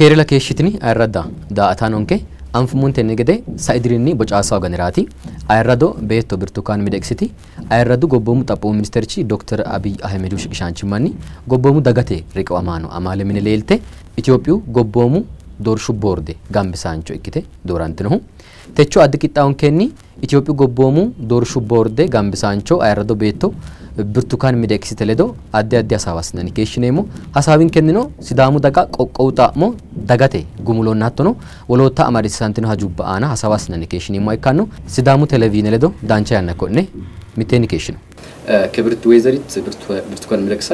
كيرلا كيشتني أيردا دا أتانونكي أنفمون تنيجده سايدريني بجاسا غنراتي أيردو بيتو برتكوان ميدقسيتي أيردو غوبومو تابو مينسترچي دكتور أبي أحمد شانچماني غوبومو دغاتي ريكو أمانو أمالي من ليلته إثيوبيو غوبومو دورشو بوردي غامبسانچو إكيته دورانتنو تچو أدكيتاون كني إثيوبيو غوبومو دورشو بوردي غامبسانچو أيردو بيتو ብርቱካን ሚድቅሳ ተለዶ አዲ አሳዋስነን ኬሽኔሞ ሐሳቢን ከንኖ ሲዳሙ ደጋ ቆቆውጣሞ ደጋቴ ጉሙሎናቶ ነው ወሎታ አማዲሳንቲኖ ሀጁባ አና ሐሳዋስነን ኬሽኔሞ አይካኖ ሲዳሙ ቴሌቪዥን ለዶ ዳንቻ ያነኮኔ ሚቴኒ ኬሽን ክብርት ወይዘሪት ብርትኩዋን ሚድቅሳ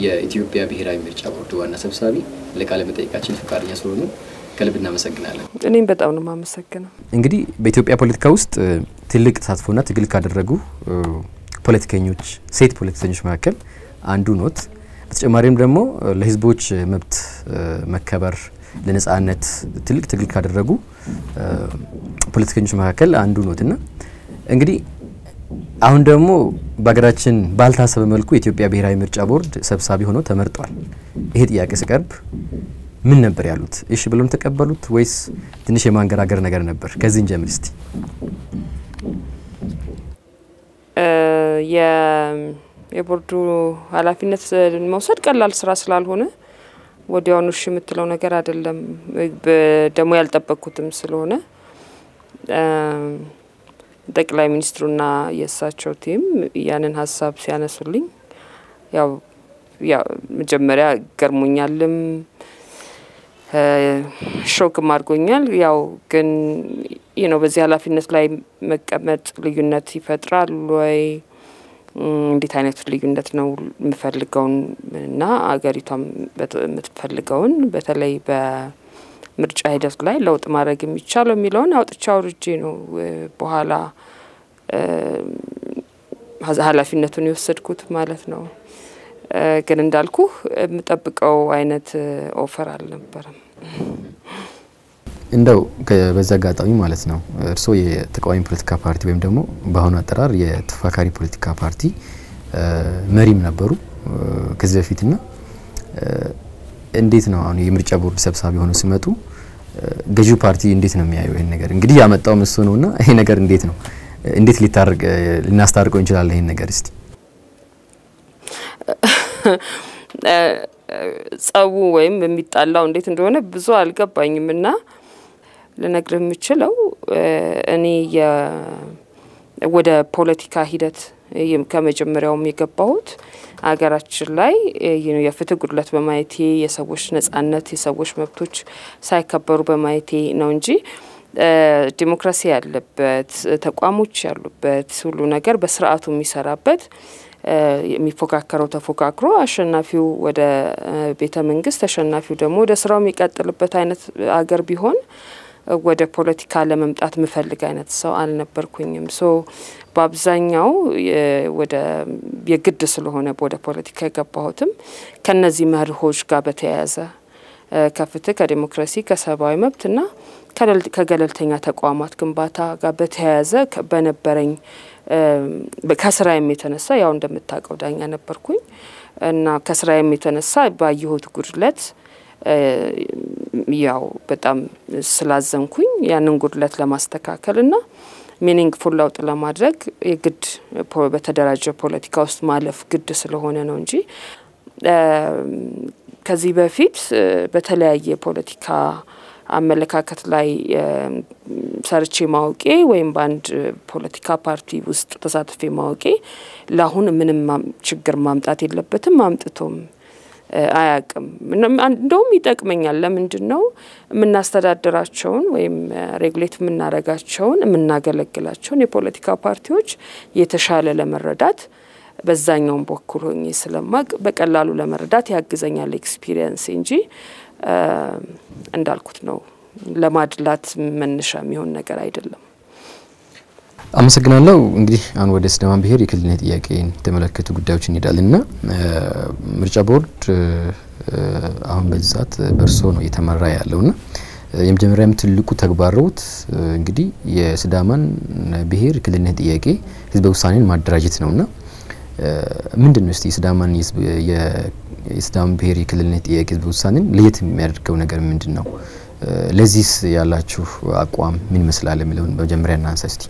የኢትዮጵያ ብሔራዊ ምርጫ ቦርድ ዋና ሰብሳቢ ለቃለ መጠይቃችን ፈቃደኛ ስለሆኑ ከልብ እናመሰግናለን። እኔም በጣም ነው ማመሰግነው። እንግዲህ በኢትዮጵያ ፖለቲካ ውስጥ ትልቅ ተሳትፎና ትግል ካደረጉ ፖለቲከኞች ሴት ፖለቲከኞች መካከል አንዱ ኖት። በተጨማሪም ደግሞ ለህዝቦች መብት መከበር ለነጻነት ትልቅ ትግል ካደረጉ ፖለቲከኞች መካከል አንዱ ኖትና እንግዲህ አሁን ደግሞ በአገራችን ባልታሰበ መልኩ የኢትዮጵያ ብሔራዊ ምርጫ ቦርድ ሰብሳቢ ሆኖ ተመርጧል። ይሄ ጥያቄ ሲቀርብ ምን ነበር ያሉት? እሺ ብሎም ተቀበሉት ወይስ ትንሽ የማንገራገር ነገር ነበር? ከዚህ እንጀምር እስቲ። የቦርዱ ኃላፊነት መውሰድ ቀላል ስራ ስላልሆነ ወዲያውኑ እሺ የምትለው ነገር አይደለም። ደሞ ያልጠበቅኩትም ስለሆነ ጠቅላይ ሚኒስትሩና የሳቸው ቲም ያንን ሐሳብ ሲያነሱልኝ ያው መጀመሪያ ገርሞኛልም ሾክ ማርጎኛል። ያው ግን በዚህ ኃላፊነት ላይ መቀመጥ ልዩነት ይፈጥራል ወይ እንዴት አይነት ልዩነት ነው የምፈልገውና አገሪቷም የምትፈልገውን በተለይ በምርጫ ሂደት ላይ ለውጥ ማድረግ የሚቻለው የሚለውን አውጥቻው ርጄ ነው በኋላ ኃላፊነቱን የወሰድኩት ማለት ነው። ግን እንዳልኩ የምጠብቀው አይነት ኦፈር አልነበረም። እንደው በዛ ጋጣሚ ማለት ነው እርሶ የተቃዋሚ ፖለቲካ ፓርቲ ወይም ደግሞ በአሁኑ አጠራር የተፋካሪ ፖለቲካ ፓርቲ መሪም ነበሩ ከዚህ በፊትና እንዴት ነው አሁን የምርጫ ቦርድ ሰብሳቢ ሆነው ሲመጡ ገዢው ፓርቲ እንዴት ነው የሚያየው ይሄን ነገር? እንግዲህ ያመጣው እሱ ነውና ይሄ ነገር እንዴት ልናስታርቀው እንችላለን ይሄን ነገር እስቲ? ጻው ወይም የሚጣላው እንዴት እንደሆነ ብዙ አልገባኝምና ለነግርህ የምችለው እኔ ወደ ፖለቲካ ሂደት ከመጀመሪያውም የገባሁት አገራችን ላይ የፍትህ ጉድለት በማየቴ የሰዎች ነጻነት የሰዎች መብቶች ሳይከበሩ በማየቴ ነው እንጂ ዲሞክራሲ ያለበት ተቋሞች ያሉበት ሁሉ ነገር በስርዓቱ የሚሰራበት የሚፎካከረው ተፎካክሮ አሸናፊው ወደ ቤተ መንግስት ተሸናፊው ደግሞ ወደ ስራው የሚቀጥልበት አይነት አገር ቢሆን ወደ ፖለቲካ ለመምጣት ምፈልግ አይነት ሰው አልነበርኩኝም። በአብዛኛው ወደ የግድ ስለሆነ ወደ ፖለቲካ የገባሁትም ከነዚህ መርሆች ጋር በተያያዘ ከፍትህ ከዲሞክራሲ ከሰብአዊ መብትና ከገለልተኛ ተቋማት ግንባታ ጋር በተያያዘ በነበረኝ ከስራዬም የተነሳ ያው እንደምታውቀው ዳኛ ነበርኩኝ እና ከስራዬም የተነሳ ባየሁት ጉድለት ያው በጣም ስላዘንኩኝ ያንን ጉድለት ለማስተካከልና ሚኒንግፉል ለውጥ ለማድረግ የግድ በተደራጀ ፖለቲካ ውስጥ ማለፍ ግድ ስለሆነ ነው እንጂ ከዚህ በፊት በተለያየ ፖለቲካ አመለካከት ላይ ሰርቼ ማውቄ ወይም ባንድ ፖለቲካ ፓርቲ ውስጥ ተሳትፌ ማውቄ ለአሁን ምንም ችግር ማምጣት የለበትም ማምጥቶም አያቅም። እንደውም ይጠቅመኛል። ለምንድነው የምናስተዳድራቸውን ወይም ሬጉሌት የምናረጋቸውን የምናገለግላቸውን የፖለቲካ ፓርቲዎች የተሻለ ለመረዳት በዛኛው በኩል ሆኜ ስለማቅ በቀላሉ ለመረዳት ያግዘኛል ኤክስፒሪየንስ እንጂ እንዳልኩት ነው ለማድላት መነሻ የሚሆን ነገር አይደለም። አመሰግናለሁ። እንግዲህ አሁን ወደ ሲዳማ ብሔር የክልልነት ጥያቄን ተመለከቱ ጉዳዮች እንሄዳለንና ምርጫ ቦርድ አሁን በዚህ ሰዓት በርሶ ነው እየተመራ ያለውና የመጀመሪያም ትልቁ ተግባሮት እንግዲህ የሲዳማን ብሔር ክልልነት ጥያቄ ህዝበ ውሳኔን ማደራጀት ነውና ምንድነው እስቲ ሲዳማን የሲዳማ ብሔር የክልልነት የህዝብ ውሳኔን ለየት የሚያደርገው ነገር ምንድነው? ለዚህስ ያላችሁ አቋም ምን ይመስላል የሚለውን በመጀመሪያ እናንሳ እስቲ።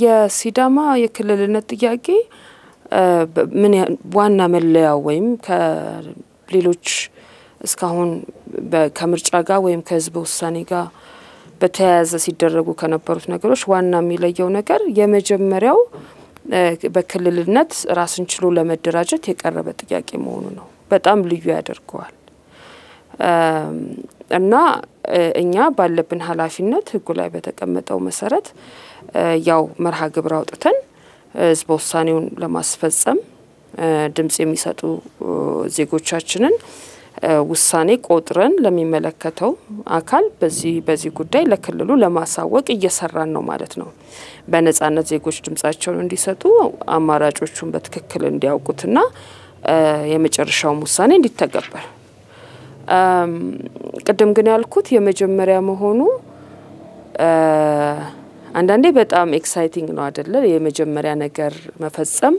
የሲዳማ የክልልነት ጥያቄ ምን ዋና መለያው ወይም ከሌሎች እስካሁን ከምርጫ ጋር ወይም ከህዝብ ውሳኔ ጋር በተያያዘ ሲደረጉ ከነበሩት ነገሮች ዋና የሚለየው ነገር የመጀመሪያው በክልልነት ራስን ችሎ ለመደራጀት የቀረበ ጥያቄ መሆኑ ነው። በጣም ልዩ ያደርገዋል። እና እኛ ባለብን ኃላፊነት ህጉ ላይ በተቀመጠው መሰረት ያው መርሃ ግብር አውጥተን ህዝብ ውሳኔውን ለማስፈጸም ድምጽ የሚሰጡ ዜጎቻችንን ውሳኔ ቆጥረን ለሚመለከተው አካል በዚህ ጉዳይ ለክልሉ ለማሳወቅ እየሰራን ነው ማለት ነው። በነጻነት ዜጎች ድምጻቸውን እንዲሰጡ አማራጮቹን በትክክል እንዲያውቁትና የመጨረሻው ውሳኔ እንዲተገበር ቀደም ግን ያልኩት የመጀመሪያ መሆኑ አንዳንዴ በጣም ኤክሳይቲንግ ነው አይደለ? የመጀመሪያ ነገር መፈጸም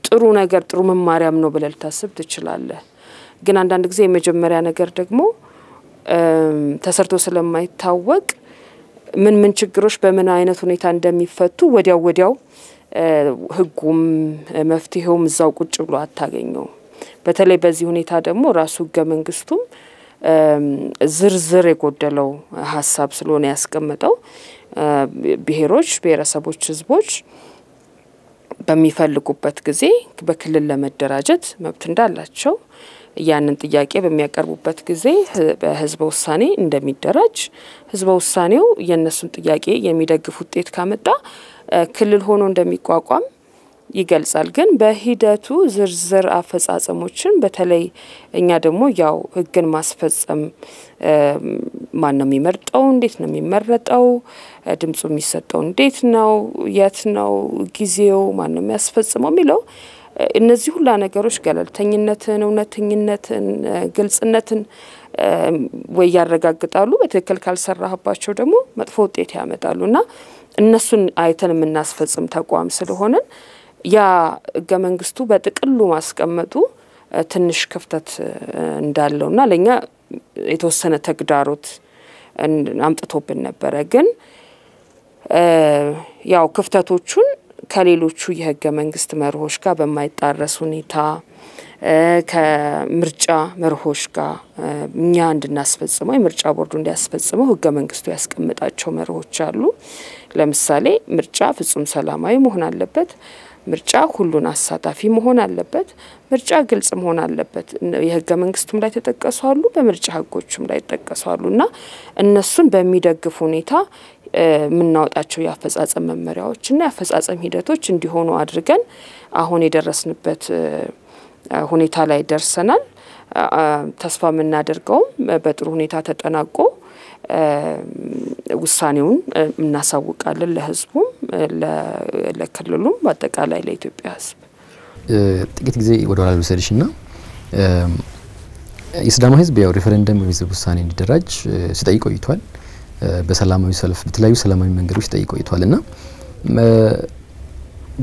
ጥሩ ነገር ጥሩ መማሪያም ነው ብለህ ልታስብ ትችላለህ። ግን አንዳንድ ጊዜ የመጀመሪያ ነገር ደግሞ ተሰርቶ ስለማይታወቅ ምን ችግሮች በምን አይነት ሁኔታ እንደሚፈቱ ወዲያው ህጉም መፍትሄውም እዛው ቁጭ ብሎ አታገኘው። በተለይ በዚህ ሁኔታ ደግሞ ራሱ ህገ መንግስቱም ዝርዝር የጎደለው ሐሳብ ስለሆነ ያስቀመጠው ብሔሮች ብሔረሰቦች ህዝቦች በሚፈልጉበት ጊዜ በክልል ለመደራጀት መብት እንዳላቸው ያንን ጥያቄ በሚያቀርቡበት ጊዜ በህዝብ ውሳኔ እንደሚደራጅ ህዝብ ውሳኔው የነሱን ጥያቄ የሚደግፍ ውጤት ካመጣ ክልል ሆኖ እንደሚቋቋም ይገልጻል። ግን በሂደቱ ዝርዝር አፈጻጸሞችን በተለይ እኛ ደግሞ ያው ህግን ማስፈጸም ማን ነው የሚመርጠው እንዴት ነው የሚመረጠው ድምጹ የሚሰጠው እንዴት ነው የት ነው ጊዜው ማን ነው የሚያስፈጽመው የሚለው እነዚህ ሁሉ ነገሮች ገለልተኝነትን እውነተኝነትን ግልጽነትን ወይ ያረጋግጣሉ በትክክል ካልሰራህባቸው ደግሞ መጥፎ ውጤት ያመጣሉና እነሱን አይተን የምናስፈጽም ተቋም ስለሆነ ያ ህገ መንግስቱ በጥቅሉ ማስቀመጡ ትንሽ ክፍተት እንዳለውና ለኛ የተወሰነ ተግዳሮት አምጥቶብን ነበር። ግን ያው ክፍተቶቹን ከሌሎቹ የህገ መንግስት መርሆች ጋር በማይጣረስ ሁኔታ ከምርጫ መርሆች ጋር እኛ እንድናስፈጽመው የምርጫ ቦርዱ እንዲያስፈጽመው ህገ መንግስቱ ያስቀምጣቸው መርሆች አሉ። ለምሳሌ ምርጫ ፍጹም ሰላማዊ መሆን አለበት፣ ምርጫ ሁሉን አሳታፊ መሆን አለበት፣ ምርጫ ግልጽ መሆን አለበት። የህገ መንግስቱም ላይ ተጠቀሷሉ በምርጫ ህጎችም ላይ ተጠቀሷሉና እነሱን በሚደግፍ ሁኔታ ምናወጣቸው ያፈጻጸም መመሪያዎችና ያፈጻጸም ሂደቶች እንዲሆኑ አድርገን አሁን የደረስንበት ሁኔታ ላይ ደርሰናል። ተስፋ ምናደርገው በጥሩ ሁኔታ ተጠናቆ ውሳኔውን እናሳውቃለን ለህዝቡም ለክልሉም በአጠቃላይ ለኢትዮጵያ ህዝብ። ጥቂት ጊዜ ወደ ኋላ ልወስድሽና የሲዳማ ህዝብ ያው ሪፈረንደም የህዝብ ውሳኔ እንዲደራጅ ሲጠይቅ ቆይቷል። በሰላማዊ ሰልፍ በተለያዩ ሰላማዊ መንገዶች ሲጠይቅ ቆይቷልና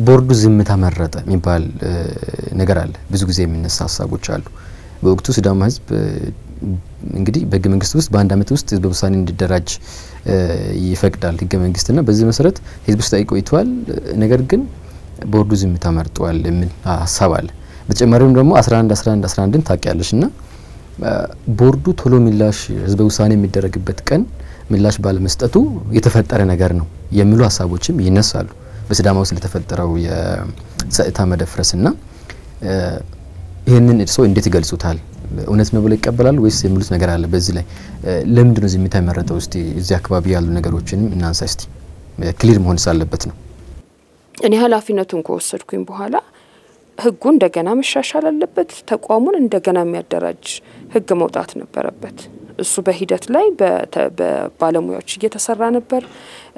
ቦርዱ ዝምታ መረጠ የሚባል ነገር አለ። ብዙ ጊዜ የሚነሳ ሀሳቦች አሉ። በወቅቱ ሲዳማ ህዝብ እንግዲህ በህገ መንግስት ውስጥ በአንድ አመት ውስጥ ህዝብ ውሳኔ እንዲደራጅ ይፈቅዳል ህገ መንግስትና በዚህ መሰረት ህዝብ ሲጠይቅ ቆይቷል። ነገር ግን ቦርዱ ዝምታ መርጧል የሚል ሀሳብ አለ። በተጨማሪም ደግሞ 11ን ታውቂያለሽና ቦርዱ ቶሎ ምላሽ ህዝብ ውሳኔ የሚደረግበት ቀን ምላሽ ባለመስጠቱ የተፈጠረ ነገር ነው የሚሉ ሀሳቦችም ይነሳሉ። በሲዳማ ውስጥ ለተፈጠረው የጸጥታ መደፍረስና ይሄንን እርሶ እንዴት ይገልጹታል? እውነት ነው ብሎ ይቀበላል ወይስ የሚሉት ነገር አለ? በዚህ ላይ ለምንድን ነው ዝምታ የመረጠው? እስቲ እዚህ አካባቢ ያሉ ነገሮችንም እናንሳ እስቲ። ክሊር መሆን ሳለበት ነው። እኔ ኃላፊነቱን ከወሰድኩኝ በኋላ ህጉ እንደገና መሻሻል አለበት፣ ተቋሙን እንደገና የሚያደራጅ ህግ መውጣት ነበረበት። እሱ በሂደት ላይ በባለሙያዎች እየተሰራ ነበር።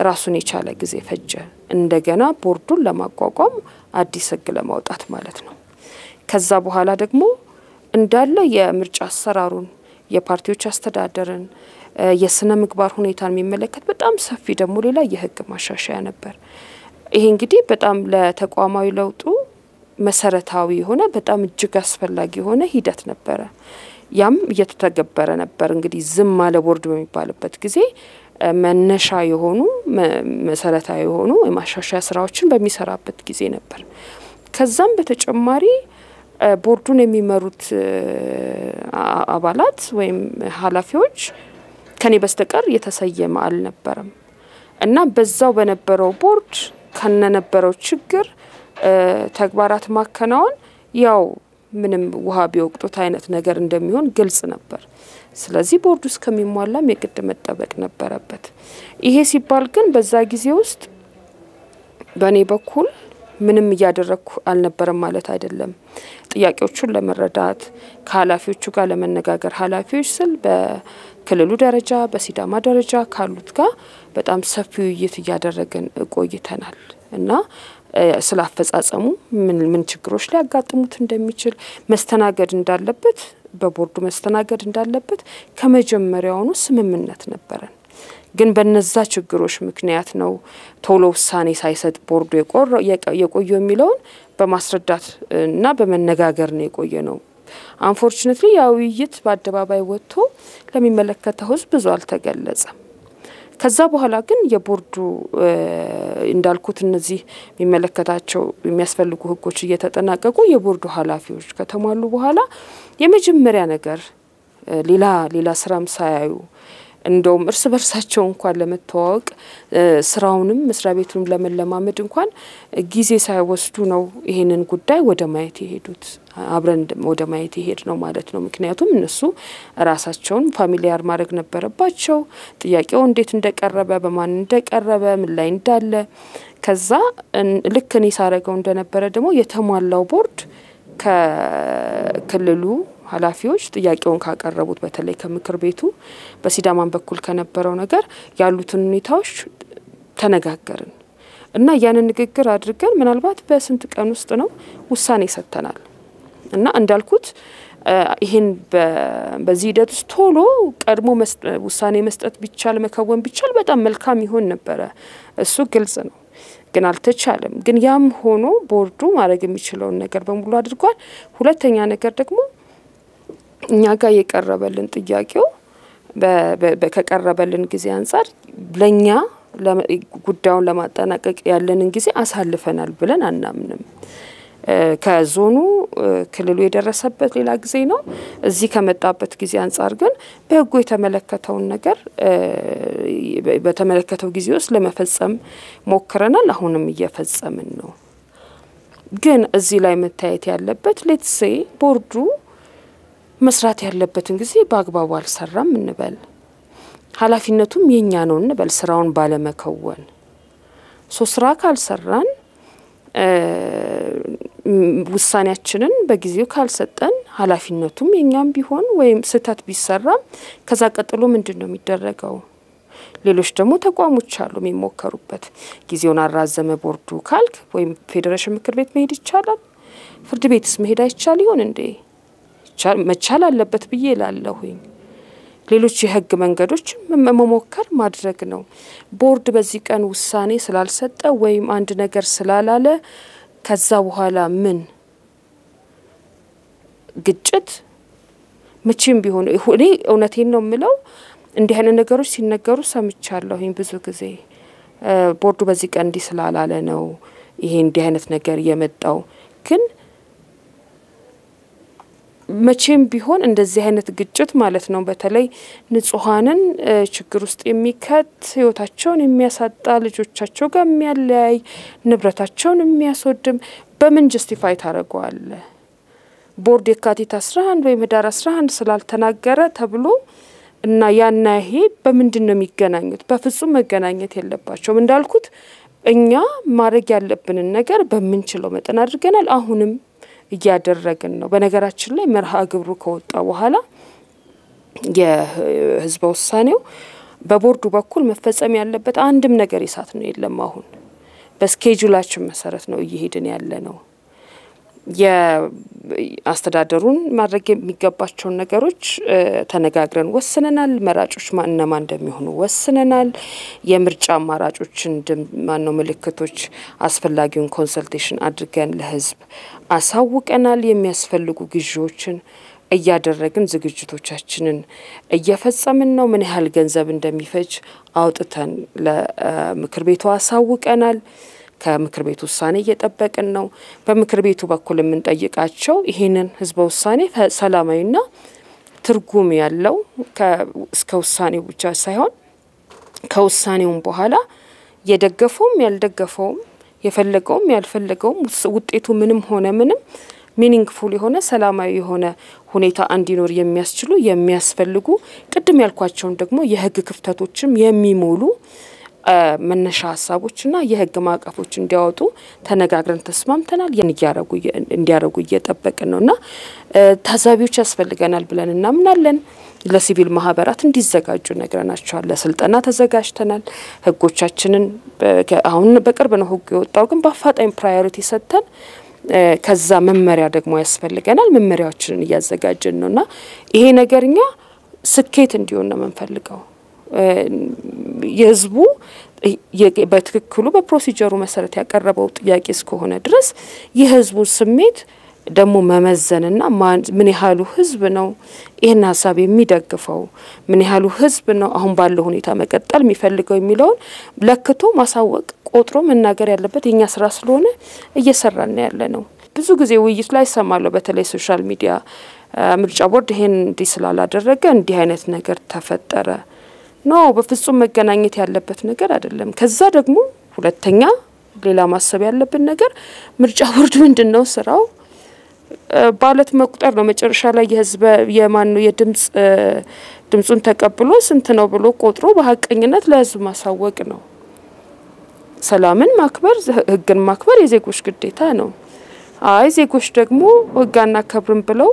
ራሱን የቻለ ጊዜ ፈጀ። እንደገና ቦርዱን ለማቋቋም አዲስ ህግ ለማውጣት ማለት ነው። ከዛ በኋላ ደግሞ እንዳለ የምርጫ አሰራሩን የፓርቲዎች አስተዳደርን የስነ ምግባር ሁኔታን የሚመለከት በጣም ሰፊ ደግሞ ሌላ የህግ ማሻሻያ ነበር። ይሄ እንግዲህ በጣም ለተቋማዊ ለውጡ መሰረታዊ የሆነ በጣም እጅግ አስፈላጊ የሆነ ሂደት ነበረ ያም እየተተገበረ ነበር እንግዲህ ዝም አለ ቦርድ በሚባልበት ጊዜ መነሻ የሆኑ መሰረታዊ የሆኑ የማሻሻያ ስራዎችን በሚሰራበት ጊዜ ነበር ከዛም በተጨማሪ ቦርዱን የሚመሩት አባላት ወይም ኃላፊዎች ከኔ በስተቀር የተሰየመ አልነበረም እና በዛው በነበረው ቦርድ ከነነበረው ችግር ተግባራት ማከናወን ያው ምንም ውሃ ቢወቅጡት አይነት ነገር እንደሚሆን ግልጽ ነበር ስለዚህ ቦርዱ እስከሚሟላም የግድ መጠበቅ ነበረበት ይሄ ሲባል ግን በዛ ጊዜ ውስጥ በኔ በኩል ምንም ያደረኩ አልነበረም ማለት አይደለም ጥያቄዎቹን ለመረዳት ከኃላፊዎቹ ጋር ለመነጋገር ኃላፊዎች ስል በክልሉ ደረጃ በሲዳማ ደረጃ ካሉት ጋር በጣም ሰፊ ውይይት ያደረገን ቆይተናል እና ስላፈጻጸሙ ምን ችግሮች ሊያጋጥሙት እንደሚችል መስተናገድ እንዳለበት በቦርዱ መስተናገድ እንዳለበት ከመጀመሪያውኑ ስምምነት ነበረን ግን በነዛ ችግሮች ምክንያት ነው ቶሎ ውሳኔ ሳይሰጥ ቦርዱ የቆየው የሚለውን በማስረዳት እና በመነጋገር ነው የቆየነው አንፎርቹኔትሊ ያው ውይይት በአደባባይ ወጥቶ ለሚመለከተው ህዝብ ብዙ አልተገለጸም ከዛ በኋላ ግን የቦርዱ እንዳልኩት እነዚህ የሚመለከታቸው የሚያስፈልጉ ህጎች እየተጠናቀቁ የቦርዱ ኃላፊዎች ከተሟሉ በኋላ የመጀመሪያ ነገር ሌላ ስራም ሳያዩ እንደውም እርስ በርሳቸው እንኳን ለመተዋወቅ ስራውንም መስሪያ ቤቱንም ለመለማመድ እንኳን ጊዜ ሳይወስዱ ነው ይሄንን ጉዳይ ወደ ማየት የሄዱት አብረን ወደ ማየት ይሄድ ነው ማለት ነው ምክንያቱም እነሱ ራሳቸውን ፋሚሊያር ማድረግ ነበረባቸው ጥያቄው እንዴት እንደቀረበ በማን እንደቀረበ ምን ላይ እንዳለ ከዛ ልክ እኔ ሳረገው እንደነበረ ደግሞ የተሟላው ቦርድ ከክልሉ ኃላፊዎች ጥያቄውን ካቀረቡት በተለይ ከምክር ቤቱ በሲዳማን በኩል ከነበረው ነገር ያሉትን ሁኔታዎች ተነጋገርን እና ያን ንግግር አድርገን ምናልባት በስንት ቀን ውስጥ ነው ውሳኔ ሰጥተናል እና እንዳልኩት ይሄን በዚህ ሂደት ውስጥ ቶሎ ቀድሞ ውሳኔ መስጠት ቢቻል መከወን ቢቻል በጣም መልካም ይሆን ነበር እሱ ግልጽ ነው ግን አልተቻለም ግን ያም ሆኖ ቦርዱ ማድረግ የሚችለው ነገር በሙሉ አድርጓል ሁለተኛ ነገር ደግሞ እኛ ጋር የቀረበልን ጥያቄው በከቀረበልን ጊዜ አንፃር ለኛ ጉዳዩን ለማጠናቀቅ ያለንን ጊዜ አሳልፈናል ብለን አናምንም ከዞኑ ክልሉ የደረሰበት ሌላ ጊዜ ነው እዚህ ከመጣበት ጊዜ አንፃር ግን በህጉ የተመለከተውን ነገር በተመለከተው ጊዜ ውስጥ ለመፈጸም ሞክረናል አሁንም እየፈጸምን ነው ግን እዚህ ላይ መታየት ያለበት ሌትስ ሴ ቦርዱ መስራት ያለበትን ጊዜ በአግባቡ አልሰራም እንበል ኃላፊነቱም የኛ ነው እንበል ስራውን ባለመከወን ስራ ካልሰራን ውሳኔያችንን በጊዜው ካልሰጠን ኃላፊነቱም የኛም ቢሆን ወይም ስህተት ቢሰራም ከዛ ቀጥሎ ምንድነው የሚደረገው ሌሎች ደግሞ ተቋሞች አሉ የሚሞከሩበት ጊዜውን አራዘመ ቦርዱ ካልክ ወይም ፌደሬሽን ምክር ቤት መሄድ ይቻላል ፍርድ ቤትስ መሄድ አይቻል ይሆን እንዴ መቻል አለበት ብዬ እላለሁኝ ሌሎች የህግ መንገዶች መሞከር ማድረግ ነው ቦርድ በዚህ ቀን ውሳኔ ስላልሰጠ ወይም አንድ ነገር ስላላለ ከዛ በኋላ ምን ግጭት መቼም ቢሆን እኔ እውነቴን ነው የምለው እንዲህ አይነት ነገሮች ሲነገሩ ሰምቻለሁኝ ብዙ ጊዜ ቦርዱ በዚህ ቀን እንዲህ ስላላለ ነው ይሄ እንዲህ አይነት ነገር የመጣው ግን መቼም ቢሆን እንደዚህ አይነት ግጭት ማለት ነው በተለይ ንጹሃንን ችግር ውስጥ የሚከት ህይወታቸውን የሚያሳጣ ልጆቻቸው ጋር የሚያለያይ ንብረታቸውን የሚያስወድም በምን ጀስቲፋይ ታረጋዋለ ቦርድ የካቲት 11 ወይ ህዳር 11 ስላልተናገረ ተብሎ እና ያና ይሄ በምንድነው የሚገናኙት በፍጹም መገናኘት የለባቸውም እንዳልኩት እኛ ማድረግ ያለብንን ነገር በመንችለው መጠን አድርገናል አሁንም እያደረግን ነው በነገራችን ላይ መርሃ ግብሩ ከወጣ በኋላ የህዝብ ውሳኔው በቦርዱ በኩል መፈጸም ያለበት አንድም ነገር ይሳት ነው የለም አሁን በስኬጁላችን መሰረት ነው እየሄድን ያለ ነው የአስተዳደሩን ማድረግ የሚገባቸው ነገሮች ተነጋግረን ወስነናል መራጮች ማንነማን እንደሚሆኑ ወስነናል የምርጫ አማራጮችን ማነው ምልክቶች አስፈላጊውን ኮንሰልቴሽን አድርገን ለህዝብ አሳውቀናል የሚያስፈልጉ ግዢዎችን እያደረግን ዝግጅቶቻችንን እየፈጸምን ነው ምን ያህል ገንዘብ እንደሚፈጅ አውጥተን ለምክር ቤቱ አሳውቀናል ከምክር ቤቱ ውሳኔ እየጠበቅን ነው በምክር ቤቱ በኩል ምን ጠይቃቸው ይሄንን ህዝብ ውሳኔ ሰላማዊና ትርጉም ያለው እስከ ውሳኔው ብቻ ሳይሆን ከውሳኔውም በኋላ የደገፈውም ያልደገፈውም የፈለገውም ያልፈለገውም ውጤቱ ምንም ሆነ ምንም ሚኒንግፉል የሆነ ሰላማዊ የሆነ ሁኔታ እንዲኖር የሚያስችሉ የሚያስፈልጉ ቅድም ያልኳቸውን ደግሞ የህግ ክፍተቶችም የሚሞሉ መነሻ ሐሳቦችና የህግ ማቀፎች እንዲያወጡ ተነጋግረን ተስማምተናል እንዲያረጉ እየጠበቅን ነውና ታዛቢዎች ያስፈልገናል ብለን እናምናለን ለሲቪል ማህበራት እንዲዘጋጁ ነግረናቸዋል ለስልጠና ተዘጋጅተናል ህጎቻችንን አሁን በቅርብ ነው ህግ የወጣው ግን በአፋጣኝ ፕራዮሪቲ ሰጥተን ከዛ መመሪያ ደግሞ ያስፈልገናል መመሪያዎችን እያዘጋጀን ነውና ይሄ ነገርኛ ስኬት እንዲሆን ነው መንፈልገው የህዝቡ በትክክሉ በፕሮሲጀሩ መሰረት ያቀረበው ጥያቄ እስከሆነ ድረስ የህዝቡ ስሜት ደሞ መመዘንና ምን ያህሉ ህዝብ ነው ይሄን ሐሳብ የሚደግፈው ምን ያህሉ ህዝብ ነው አሁን ባለው ሁኔታ መቀጠል የሚፈልገው የሚለው ለክቶ ማሳወቅ ቆጥሮ መናገር ያለበት የኛ ስራ ስለሆነ እየሰራን ያለነው ብዙ ጊዜ ውይይት ላይ ሰማለው በተለይ ሶሻል ሚዲያ ምርጫ ቦርድ ይሄን እንዲስላላደረገ እንዲህ አይነት ነገር ተፈጠረ ነው በፍጹም መገናኘት ያለበት ነገር አይደለም ከዛ ደግሞ ሁለተኛ ሌላ ማሰብ ያለበት ነገር ምርጫ ቦርድ ምንድነው ስራው ባለት መቁጠር ነው መጨረሻ ላይ የህዝብ የማን ነው ድምጹን ተቀብሎ ስንት ነው ብሎ ቆጥሮ በሐቀኝነት ለህዝብ ማሳወቅ ነው ሰላምን ማክበር ህግን ማክበር የዜጎች ግዴታ ነው አይ ዜጎች ደግሞ ህግና ከብርን ብለው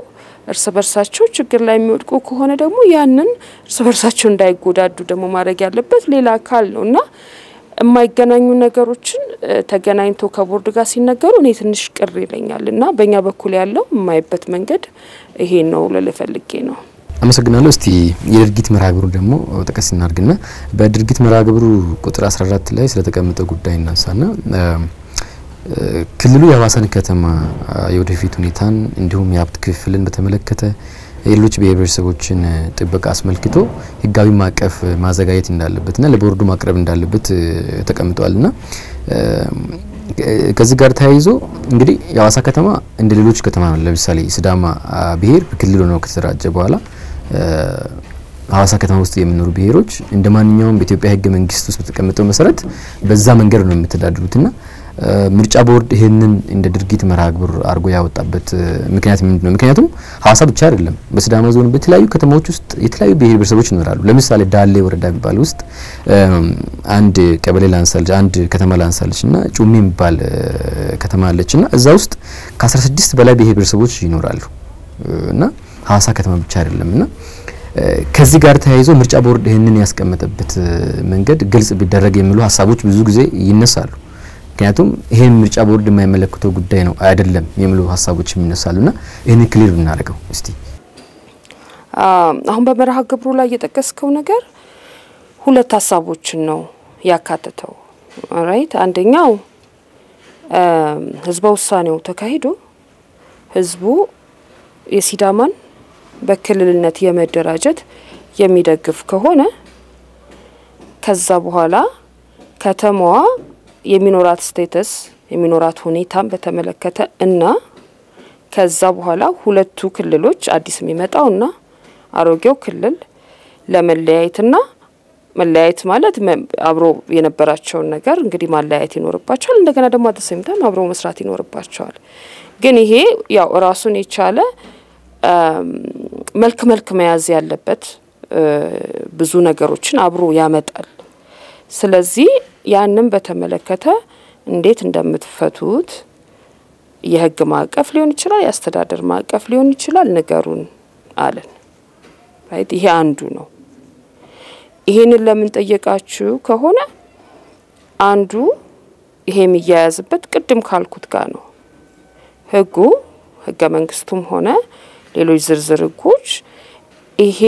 እርስ በርሳቸው ችግር ላይ የሚወድቁ ከሆነ ደግሞ ያንን እርስ በርሳቸው እንዳይጎዳዱ ደግሞ ማድረግ ያለበት ሌላ አካል ነውና የማይገናኙ ነገሮችን ተገናኝቶ ከቦርድ ጋር ሲነገሩ እኔ ትንሽ ቅር ይለኛልና በእኛ በኩል ያለው የማይበት መንገድ ይሄ ነው ለለፈልጌ ነው አመሰግናለሁ እስቲ የድርጊት መራግብሩ ደግሞ ተቀስ እናርግና በድርጊት መራግብሩ ቁጥር 14 ላይ ስለተቀመጠው ጉዳይ እናንሳና ክልሉ የሐዋሳን ከተማ የወደፊት ሁኔታን እንዲሁም የሀብት ክፍልን በተመለከተ ሌሎች ብሔረሰቦችን ጥበቃ አስመልክቶ ህጋዊ ማቀፍ ማዘጋጀት እንዳለበትና ለቦርዱ ማቅረብ እንዳለበት ተቀምጧልና ከዚህ ጋር ተያይዞ እንግዲህ የሐዋሳ ከተማ እንደ ሌሎች ከተማ ለምሳሌ ሲዳማ ብሔር በክልሉ ነው ከተደራጀ በኋላ ሐዋሳ ከተማ ውስጥ የሚኖሩ ብሔሮች እንደማንኛውም በኢትዮጵያ ህገ መንግስት ውስጥ በተቀመጠው መሰረት በዛ መንገድ ነው የሚተዳደሩትና ምርጫ ቦርድ ይሄንን እንደ ድርጊት መራግብር አርጎ ያወጣበት ምክንያት ምንድነው ምክንያቱም ሐዋሳ ብቻ አይደለም በሲዳማ ዞን በተለያዩ ከተሞች ውስጥ የተለያዩ ብሔረሰቦች ይኖራሉ ለምሳሌ ዳሌ ወረዳ ቢባል ውስጥ አንድ ቀበሌ ላንሳልጅ አንድ ከተማ ላንሳልጅና ጩሜ የሚባል ከተማ አለችና እዛ ውስጥ ከ16 በላይ ብሔረሰቦች ይኖራሉ እና ሐዋሳ ከተማ ብቻ አይደለምና ከዚህ ጋር ተያይዞ ምርጫ ቦርድ ይሄንን ያስቀመጠበት መንገድ ግልጽ ቢደረግ የሚሉ ሐሳቦች ብዙ ጊዜ ይነሳሉ ምክንያቱም ይሄን ምርጫ ቦርድ የማይመለከተው ጉዳይ ነው አይደለም የሚሉ ሐሳቦች ይነሳሉና ይሄን ክሊር ብናደርገው እስቲ አሁን በመርሃ ግብሩ ላይ የተጠቀስከው ነገር ሁለት ሐሳቦችን ነው ያካተተው ኦራይት አንደኛው ህዝብ ውሳኔው ተካሂዶ ህዝቡ የሲዳማን በክልልነት የመደራጀት የሚደግፍ ከሆነ ከዛ በኋላ ከተማዋ የሚኖራት ስቴተስ የሚኖራት ሁኔታን በተመለከተ እና ከዛ በኋላ ሁለቱ ክልሎች አዲስ የሚመጣውና አሮጌው ክልል ለመለያየትና መለያየት ማለት አብሮ የነበራቸው ነገር እንግዲህ ማለያየት ይኖርባቸዋል እንደገና ደግሞ አጥሰምታም አብሮ መስራት ይኖርባቸዋል ግን ይሄ ያው ራሱን የቻለ መልክ መያዝ ያለበት ብዙ ነገሮችን አብሮ ያመጣል ስለዚህ ያንን በተመለከተ እንዴት እንደምትፈቱት የህግ ማቀፍ ሊሆን ይችላል ያስተዳደር ማቀፍ ሊሆን ይችላል ነገሩን አለን right ይሄ አንዱ ነው ይሄንን ለምን ጠየቃችሁ ከሆነ አንዱ ይሄ የሚያያዝበት ቅድም ካልኩት ጋር ነው ህጉ ህገ መንግስቱም ሆነ ሌሎች ዝርዝር ህጎች ይሄ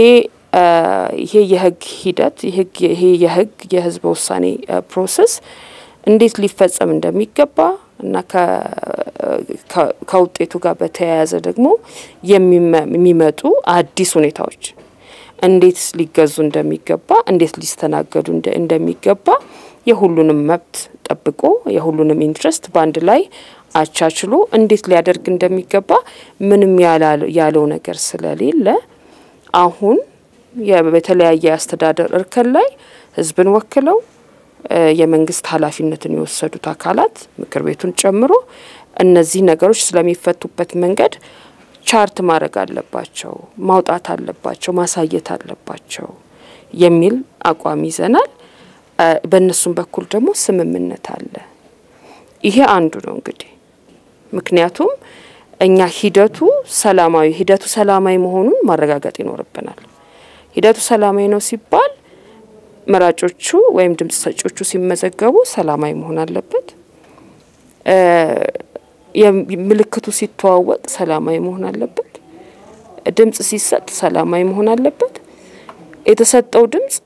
የህግ ሂደት ይሄ የህዝብ ውሳኔ ፕሮሰስ እንዴት ሊፈጸም እንደሚገባ እና ከውጤቱ ጋር በተያያዘ ደግሞ የሚመጡ አዲስ ሁኔታዎች እንዴት ሊገዙ እንደሚገባ እንዴት ሊስተናገዱ እንደሚገባ የሁሉንም መብት ጠብቆ የሁሉንም ኢንትረስት ባንድ ላይ አቻችሎ እንዴት ሊያደርግ እንደሚገባ ምንም ያለው ነገር ስለሌለ አሁን በተለያየ አስተዳደር እርከን ላይ ህዝብን ወክለው የመንግስት ኃላፊነትን የወሰዱት አካላት ምክር ቤቱን ጨምሮ እነዚህ ነገሮች ስለሚፈቱበት መንገድ ቻርት ማድረግ አለባቸው ማውጣት አለባቸው ማሳየት አለባቸው የሚል አቋም ይዘናል በእነሱም በኩል ደግሞ ስምምነት አለ ይሄ አንዱ ነው እንግዲህ ምክንያቱም እኛ ሂደቱ ሰላማዊ መሆኑን ማረጋገጥ ይኖርብናል ሂደቱ ሰላማዊ ነው ሲባል መራጮቹ ወይም ድምጽ ሰጪዎቹ ሲመዘገቡ ሰላማዊ መሆን አለበት ምልክቱ ሲተዋወቅ ሰላማዊ መሆን አለበት ድምጽ ሲሰጥ ሰላማዊ መሆን አለበት የተሰጠው ድምጽ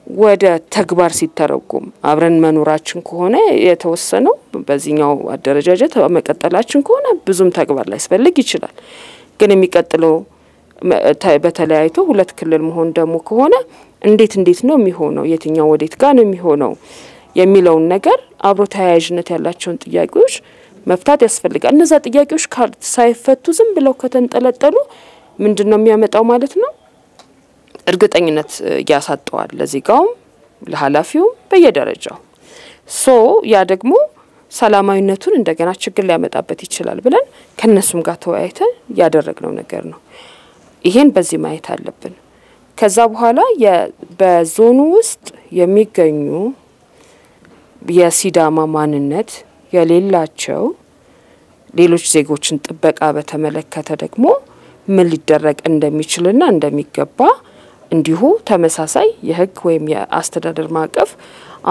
ወደ ተግባር ሲተረጎም አብረን መኖራችን ከሆነ የተወሰነው በዚህኛው አደረጃጀት መቀጠላችን ከሆነ ብዙም ተግባር ላይ ያስፈልግ ይችላል ግን የሚቀጥለው በተለያይቶ ሁለት ክልል መሆን ደግሞ ከሆነ እንዴት ነው የሚሆነው የትኛው ወዴት ጋር ነው የሚሆነው የሚለው ነገር አብሮ ተያያዥነት ያላቸውን ጥያቄዎች መፍታት ያስፈልጋል እነዛ ጥያቄዎች ሳይፈቱ ዝም ብለው ከተንጠለጠሉ ምንድነው የሚያመጣው ማለት ነው እርግጠኝነት ያሳጣዋል ለዚጋውም ለሐላፊውም በየደረጃው ያ ደግሞ ሰላማዊነቱን እንደገና ችግር ሊያመጣበት ይችላል ብለን ከነሱም ጋር ተወያይተን ያደረግነው ነገር ነው ይሄን በዚህ ማየት አለብን ከዛ በኋላ በዞኑ ውስጥ የሚገኙ የሲዳማ ማንነት የሌላቸው ሌሎች ዜጎችን ጥበቃ በተመለከተ ደግሞ ምን ሊደረግ እንደሚችልና እንደሚገባ እንዲሁ ተመሳሳይ የህግ ወይም የአስተዳደር ማቀፍ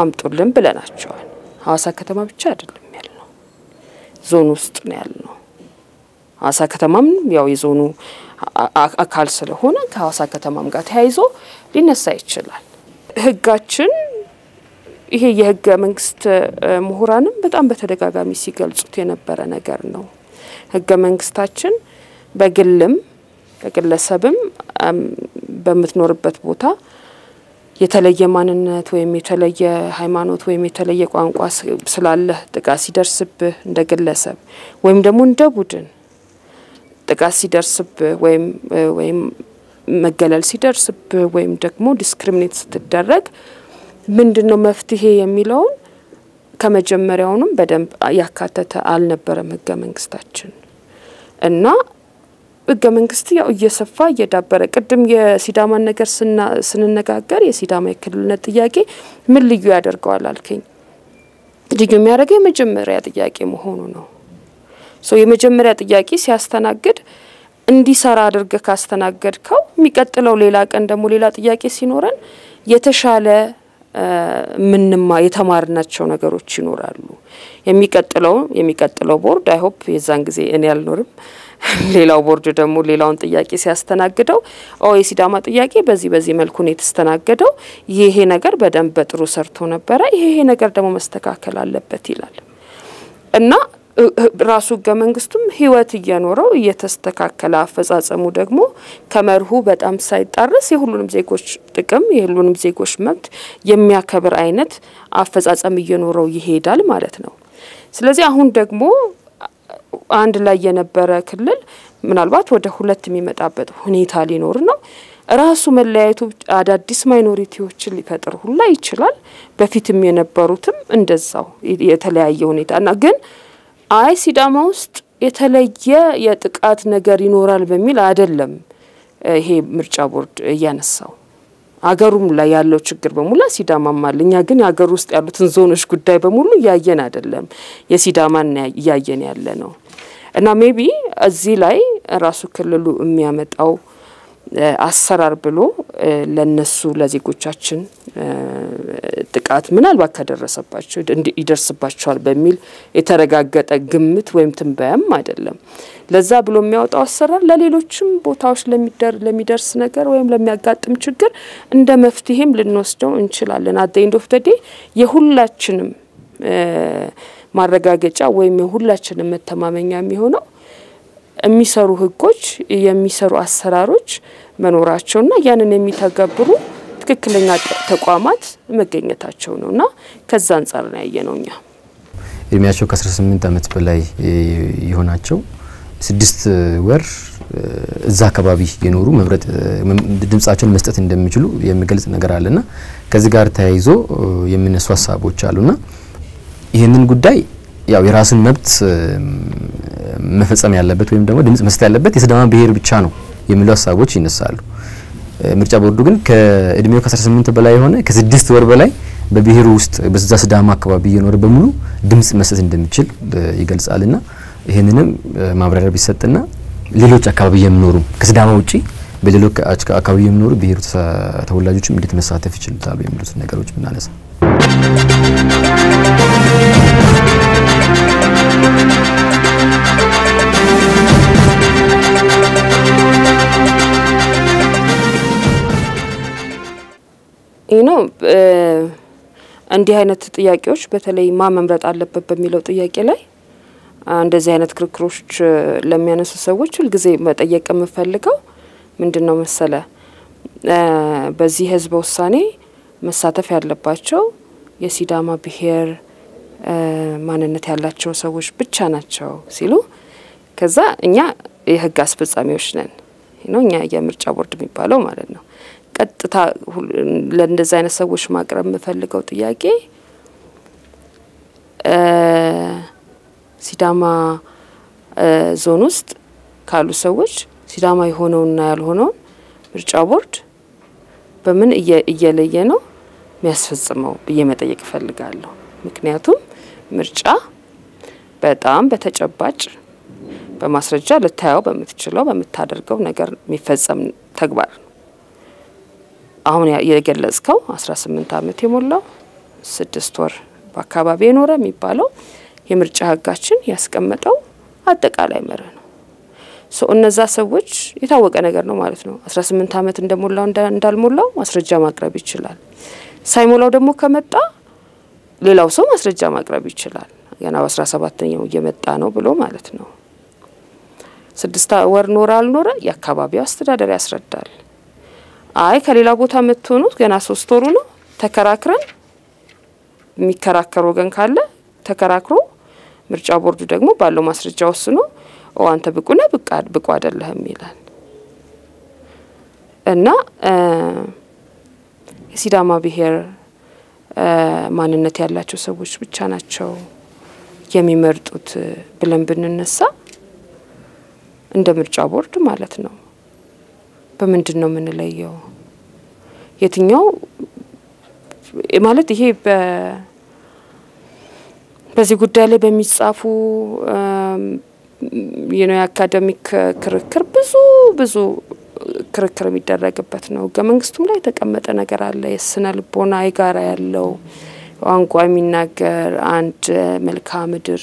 አምጡልን ብለናቸዋል ሐዋሳ ከተማ ብቻ አይደለም ያለው ዞን ውስጥ ነው ያለው ሐዋሳ ከተማም ያው የዞኑ አካል ስለሆነ ከሐዋሳ ከተማም ጋር ተያይዞ ሊነሳ ይችላል ህጋችን ይሄ የህገ መንግስት ምሁራንም በጣም በተደጋጋሚ ሲገልጹት የነበረ ነገር ነው ህገ መንግስታችን በግልም በግለሰብም በመትኖርበት ቦታ የተለየ ማንነት ወይም የተለየ ሃይማኖት ወይም የተለየ ቋንቋ ስላለ ጥቃት ሲደርስብህ እንደ ግለሰብ ወይም ደግሞ እንደ ቡድን ጥቃት ሲደርስብህ ወይም መገለል ሲደርስብህ ወይም ደግሞ ዲስክሪሚኔት ስትደረግ ምንድነው መፍትሄ የሚለው ከመጀመሪያውንም በደንብ ያካተተ አልነበረም ህገ መንግስታችን እና ህገ መንግስት ያው እየሰፋ እየዳበረ ቀደም የሲዳማን ነገር ስንነጋገር የሲዳማ የክልልነት ጥያቄ ምን ልዩ ያደርገዋል አልከኝ ልዩ የሚያደርገው የመጀመሪያ ጥያቄ መሆኑ ነው የመጀመሪያ ጥያቄ ሲያስተናግድ እንዲሰራ አድርገህ ካስተናገድከው የሚቀጥለው ሌላ ቀን ደግሞ ሌላ ጥያቄ ሲኖረን የተሻለ የተማርናቸው ነገሮች ይኖራሉ የሚቀጥለው ቦርድ አይ ሆፕ የዛን ጊዜ እኔ አልኖርም ሌላው ቦርድ ደግሞ ሌላውን ጥያቄ ሲያስተናግደው የሲዳማ ጥያቄ በዚህ መልኩ ነው የተስተናገደው ይሄ ነገር በደንብ በጥሩ ሰርቶ ነበር ይሄ ነገር ደግሞ መስተካከል አለበት ይላል እና ራሱ ህገ መንግስቱም ህይወት እየኖረው እየተስተካከለ አፈጻጸሙ ደግሞ ከመርሁ በጣም ሳይጣረስ የሁሉንም ዜጎች ጥቅም የሁሉንም ዜጎች መብት የሚያከብር አይነት አፈጻጸም እየኖረው ይሄዳል ማለት ነው ስለዚህ አሁን ደግሞ አንድ ላይ የነበረ ክልል ምናልባት ወደ ሁለት የሚመጣበት ሁኔታ ሊኖር ነው ራሱ መለያየቱ አዳዲስ ማይኖሪቲዎችን ሊፈጥር ሁላ ይችላል በፊትም የነበሩትም እንደዛው የተለያየ ሁኔታና ግን ሲዳማ ውስጥ የተለየ የጥቃት ነገር ይኖራል በሚል አይደለም ይሄ ምርጫ ቦርድ ያነሳው አገሩም ላይ ያለው ችግር በሙሉ ሲዳማም አለኛ ግን አገሩ ውስጥ ያሉትን ዞኖች ጉዳይ በሙሉ ያየን አይደለም የሲዳማን ያየን ያለ ነው እና ሜቢ እዚህ ላይ ራሱ ክልሉ የሚያመጣው አሰራር ብሎ ለነሱ ለዜጎቻችን ጥቃት ምናልባት ከደረሰባቸው ይደርስባቸዋል በሚል የተረጋገጠ ግምት ወይም ትንበያም አይደለም ለዛ ብሎ የሚያወጣው አሰራር ለሌሎችም ቦታዎች ለሚደርስ ነገር ወይም ለሚያጋጥም ችግር እንደ መፍትሄም ልንወስደው እንችላለን at the end of the day የሁላችንም ማረጋገጫ ወይም የሁላችንም መተማመኛ የሚሆነው የሚሰሩ ህጎች የሚሰሩ አሰራሮች መኖራቸውና ያንን የሚተገብሩ ትክክለኛ ተቋማት መገኘታቸው ነውና ከዛ አንፃር ነው ያየነውኛ እድሜያቸው ከ18 አመት በላይ ይሆናቸው 6 ወር እዛ አካባቢ የኖሩ መብረጥ ድምጻቸውን መስጠት እንደሚችሉ የሚገልጽ ነገር አለና ከዚህ ጋር ተያይዞ የሚነሱ ሐሳቦች አሉና ይሄንን ጉዳይ ያው የራስን መብት መፈጸም ያለበት ወይም ደግሞ ድምጽ መስጠት ያለበት የሲዳማ ብሔር ብቻ ነው የሚሉ ሐሳቦች ይነሳሉ ምርጫ ቦርዱ ግን ከእድሜው ከ18 በላይ ሆነ ከ6 ወር በላይ በብሔሩ ውስጥ በዛ ሲዳማ አካባቢ የኖረ በሙሉ ድምጽ መስጠት እንደሚችል ይገልጻልና ይሄንንም ማብራሪያ ቢሰጥና ሌሎች አካባቢ የሚኖሩ ከሲዳማ ውጪ በሌሎች አካባቢ የሚኖሩ ብሔሩ ተወላጆችም እንዴት መሳተፍ ይችላሉ የሚሉት ነገሮች ብናነሳ እንዲህ አይነት ጥያቄዎች በተለይ ማመምረጥ አለበት በሚለው ጥያቄ ላይ እንደዚህ አይነት ክርክሮች ለሚያነሱ ሰዎች ሁሉ ጊዜ መጠየቅ የምፈልገው ምንድነው መሰለ በዚህ ህዝብ ውሳኔ መሳተፍ ያለባቸው የሲዳማ ብሔር ማንነት ያላቸው ሰዎች ብቻ ናቸው ሲሉ ከዛ እኛ የህግ አስፈጻሚዎች ነን እኛ የምርጫ ቦርድ የሚባለው ማለት ነው ቀጥታ ለእንደዛ አይነት ሰዎች ማቅረብ የምፈልገው ጥያቄ ሲዳማ ዞን ውስጥ ካሉ ሰዎች ሲዳማ የሆነውና ያልሆነው ምርጫ ቦርድ በምን እየለየ ነው የሚያስፈጽመው በየመጠየቅ ፈልጋለሁ ምክንያቱም ምርጫ በጣም በተጨባጭ በማስረጃ ለታየው በመትችለው በመታደርገው ነገር የሚፈጸም ተግባር አሁን የገለጽከው 18 አመት የሞላው 6 ወር በአካባቢ የኖረ የሚባለው የምርጫ ህጋችን ያስቀመጠው አጠቃላይ መርህ ነው እነዛ ሰዎች የታወቀ ነገር ነው ማለት ነው 18 አመት እንደሞላው እንዳልሞላው ማስረጃ ማቅረብ ይችላል ሳይሞላው ደግሞ ከመጣ ሌላው ሰው ማስረጃ ማቅረብ ይችላል ገና 17ኛው እየመጣ ነው ብሎ ማለት ነው 6 ወር ኖር አልኖረ የአካባቢው አስተዳደር ያስረዳል አይ ከሌላ ቦታ መጥቶ ነው ገና 3 ወሩ ነው ተከራክረን የሚከራከሩ ወገን ካለ ተከራክሮ ምርጫ ቦርዱ ደግሞ ባለው ማስረጃ ወስኖ አንተ ብቁና ብቁ አይደለህም ይላል እና የሲዳማ ብሔር ማንነት ያላቸው ሰዎች ብቻ ናቸው የሚመርጡት ብለን ብንነሳ እንደ ምርጫ ቦርድ ማለት ነው በምንድነው ምንለየው የትኛው ማለት ይሄ በዚህ ጉዳይ ላይ በሚጻፉ የአካዳሚክ ክርክር ብዙ ክርክር የሚደረግበት ነው ገመንግስቱም ላይ ተቀመጠ ነገር አለ የስነ ልቦና ይጋራ ያለው ቋንቋ የሚናገር አንድ መልክዓ ምድር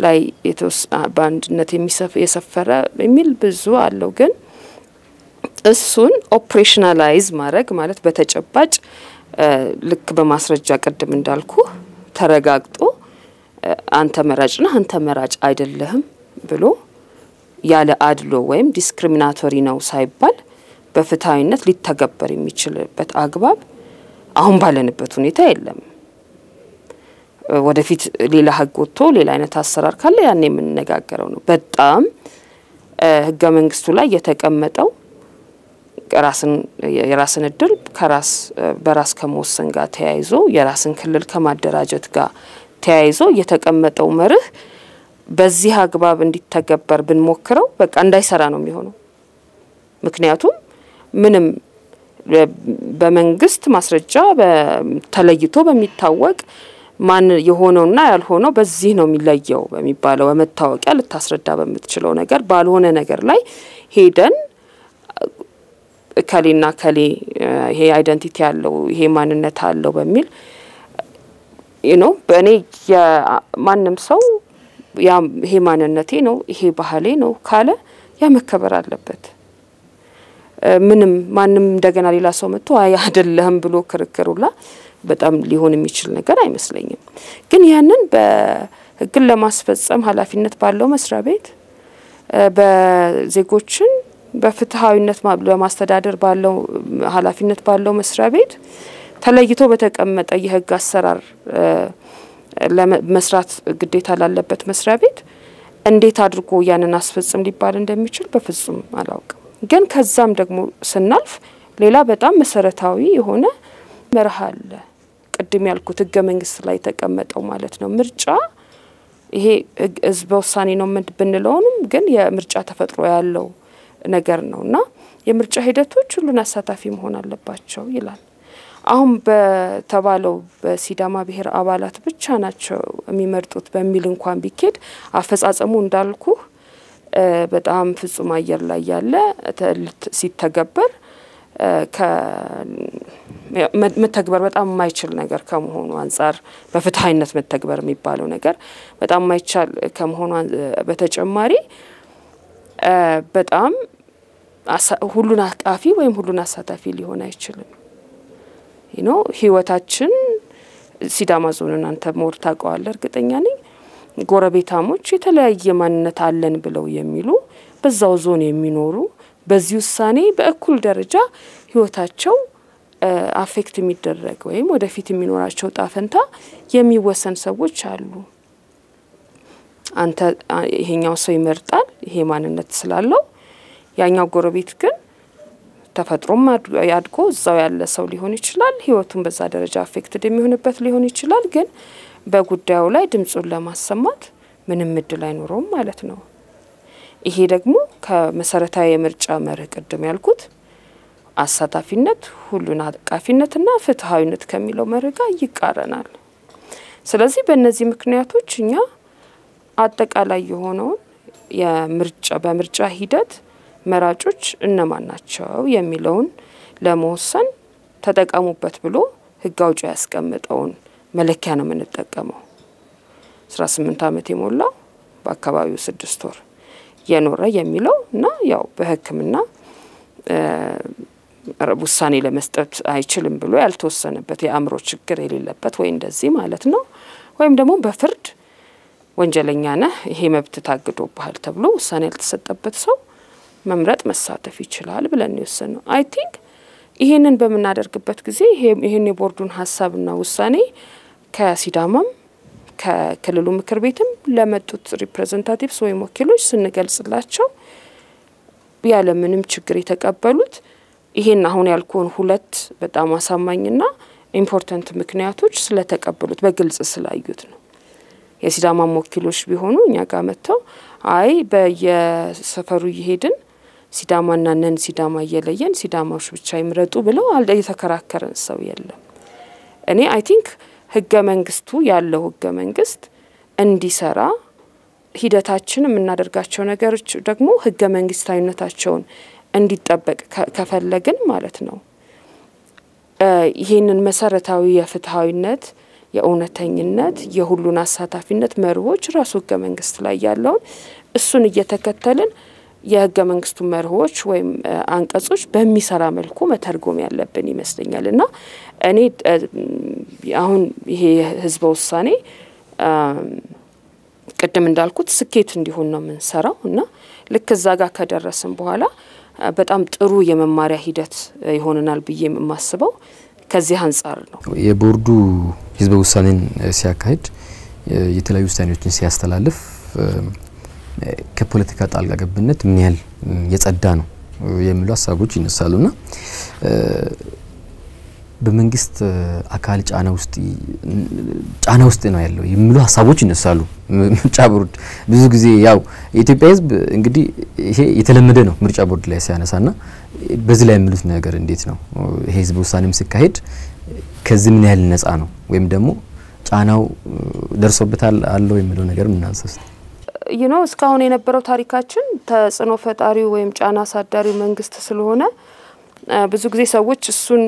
ላይ በአንድነት የሰፈረ የሚል ብዙ አለው ግን እሱን ኦፕሬሽናላይዝ ማድረግ ማለት በተጨባጭ ልክ በማስረጃ ቀደም እንዳልኩ ተረጋግጦ አንተ መራጭ ነህ አንተ መራጭ አይደለህም ብሎ ያለ አድሎ ወይም ዲስክሪሚናቶሪ ነው ሳይባል በፍትሃዊነት ሊተገበር የሚችልበት አግባብ አሁን ባለንበት ሁኔታ የለም ወደፊት ሌላ ህግ ወጥቶ ሌላ አይነት አሰራር ካለ ያኔ የምንነጋገረው ነው በጣም ህገ መንግስቱ ላይ የተቀመጠው የራስን እድል በራስ ከመወሰን ጋር ተያይዞ የራስን ክልል ከማደራጀት ጋር ተያይዞ የተቀመጠው መርህ በዚህ አግባብ እንዲተገበር ብንሞክረው በቃ እንዳይሰራ ነው የሚሆነው ምክንያቱም ምንም በመንግስት ማስረጃ ተለይቶ በሚታወቅ ማን የሆነውና ያልሆነው በዚህ ነው የሚለየው በሚባለው በመታወቂያ ልታስረዳ በምትችለው ነገር ባልሆነ ነገር ላይ ሄደን ከሌና ከሌ ይሄ አይደንቲቲ ያለው ይሄ ማንነት አለው በሚል በእኔ የማንም ሰው ያ ይሄ ማንነቴ ነው ይሄ ባህሌ ነው ካለ ያ መከበር አለበት ምንም ማንም እንደገና ሌላ ሰው መጥቶ አይ አይደለም ብሎ ክርክሩላ በጣም ሊሆን የሚችል ነገር አይመስለኝም ግን ያንን በህግ ለማስፈጸም ኃላፊነት ባለው መስሪያ ቤት በዜጎችን በፍትሃዊነት ለማስተዳደር ባለው ኃላፊነት ባለው መስሪያ ቤት ተለይቶ በተቀመጠ የህግ አሰራር ለመስራት ግዴታ ላለበት መስሪያ ቤት እንዴት አድርጎ ያንን አስፈጽም ሊባል እንደሚችል በፍጹም አላውቅም ግን ከዛም ደግሞ ስናልፍ ሌላ በጣም መሰረታዊ የሆነ መርህ አለ ቅድም ያልኩት ህገ መንግስት ላይ ተቀመጠው ማለት ነው ምርጫ ይሄ ህዝበ ውሳኔ ነው ብንለውንም ግን የምርጫ ተፈጥሮ ያለው ነገር ነውና የምርጫ ሂደቶች ሁሉን አሳታፊ መሆን አለባቸው ይላል አሁን በተባለው በሲዳማ ብሔር አባላት ብቻ ናቸው የሚመርጡት በሚል እንኳን ቢኬድ አፈጻጸሙ እንዳልኩ በጣም ፍጹም አየር ላይ ያለ ሲተገበር መተግበር በጣም ማይችል ነገር ከመሆኑ አንፃር በፍትሃይነት መተግበር የሚባለው ነገር በጣም ማይቻል ከመሆኑ በተጨማሪ በጣም ሁሉን አቃፊ ወይም ሁሉን አሳታፊ ሊሆን አይችልም ህይወታችን ሲዳማ ዞንን አንተ ሞር ታውቀዋለ እርግጠኛ ነኝ ጎረቤታሞች የተለያየ ማንነት አለን ብለው የሚሉ በዛው ዞን የሚኖሩ በዚህ ውሳኔ በእኩል ደረጃ ህይወታቸው አፌክት የሚደረግ ወይም ወደፊት የሚኖራቸው ጣፈንታ የሚወሰን ሰዎች አሉ አንተ ይሄኛው ሰው ይመርጣል ይሄ ማንነት ስላለው ያኛው ጎረቤት ግን ተፈጥሮም ያድጎ እዛው ያለ ሰው ሊሆን ይችላል ህይወቱን በዛ ደረጃ አፌክትድ የሚሆንበት ሊሆን ይችላል ግን በጉዳዩ ላይ ድምጹን ለማሰማት ምንም እድል አይኖርም ማለት ነው ይሄ ደግሞ ከመሰረታዊ የምርጫ መርህ ቅድም ያልኩት አሳታፊነት ሁሉን አቃፊነትና ፍትሃዊነት ከሚለው መርህ ጋር ይቃረናል ስለዚህ በእነዚህ ምክንያቶች እኛ አጠቃላይ የሆነው በምርጫ ሂደት መራጮች እነማን ናቸው የሚለውን ለመወሰን ተጠቀሙበት ብሎ ህግ አውጪ ያስቀመጠውን መለኪያ ነው የምንጠቀመው 18 አመት የሞላው በአካባቢው 6 ወር የኖረ የሚለውና ያው በህክምና ውሳኔ ለመስጠት አይችልም ብሎ ያልተወሰነበት የአእምሮ ችግር የሌለበት ወይ እንደዚህ ማለት ነው ወይም ደግሞ በፍርድ ወንጀለኛ ነህ ይሄ መብት ታግዶብሃል ተብሎ ውሳኔ ያልተሰጠበት ሰው መምረጥ መሳተፍ ይችላል ብለን ነው አይ ቲንክ ይሄንን በመናደርግበት ጊዜ ይሄን የቦርዱን ሐሳብና ውሳኔ ከሲዳማም ከክልሉ ምክር ቤትም ለመጡት ሪፕሬዘንታቲቭስ ወይ ወኪሎች ስንገልጽላቸው ያለ ምንም ችግር የተቀበሉት ይሄን አሁን ያልኩን ሁለት በጣም አሳማኝና ኢምፖርታንት ምክንያቶች ስለተቀበሉት በግልጽ ስላዩት ነው የሲዳማ ወኪሎች ቢሆኑ እኛ ጋር መተው አይ በየሰፈሩ ይሄድን ሲዳማና ነን ሲዳማ እየለየን ሲዳማዎች ብቻ ይምረጡ ብለው የተከራከረን ሰው የለም እኔ አይ ቲንክ ህገ መንግስቱ ያለው ህገ መንግስት እንዲሰራ ሂደታችን የምናደርጋቸው ነገሮች ደግሞ ህገ መንግስታዊነታቸውን እንዲጠበቅ ከፈለግን ማለት ነው ይሄንን መሰረታዊ የፍትሃዊነት የእውነተኝነት የሁሉን አሳታፊነት መርሆች ራሱ ህገ መንግስት ላይ ያለው እሱን እየተከተልን የህገ መንግስቱ መርሆች ወይም አንቀጾች በሚሰራ መልኩ መተርጎም ያለብን ይመስለኛልና እኔ አሁን ይሄ ህዝበ ውሳኔ ቅድም እንዳልኩት ስኬት እንዲሆን ነው የምንሰራውና ልክ እዛ ጋር ከደረስን በኋላ በጣም ጥሩ የመማሪያ ሂደት ይሆንናል ብዬ የማስበው ከዚህ አንፃር ነው የቦርዱ ህዝበ ውሳኔን ሲያካሂድ የተለያዩ ውሳኔዎችን ሲያስተላልፍ ከፖለቲካ ጣልቃ ገብነት ምን ያህል የጸዳ ነው የሚሉ ሐሳቦች ይነሳሉና በመንግስት አካል ጫና ውስጥ ነው ያለው የሚሉ ሐሳቦች ይነሳሉ ምርጫ ቦርድ ብዙ ጊዜ ያው የኢትዮጵያ ህዝብ እንግዲህ ይሄ የተለመደ ነው ምርጫ ቦርድ ላይ ሲያነሳና በዚህ ላይ የሚሉት ነገር እንዴት ነው ይሄ ህዝብ ውሳኔም ሲካሄድ ከዚህ ምን ያህል ነፃ ነው ወይም ደግሞ ጫናው ደርሶበታል አለው የሚለው ነገር ምን አንሰስ እስካሁን የነበረው ታሪካችን ተጽኖ ፈጣሪው ወይም ጫና ሳዳሪው መንግስት ስለሆነ ብዙ ጊዜ ሰዎች እሱን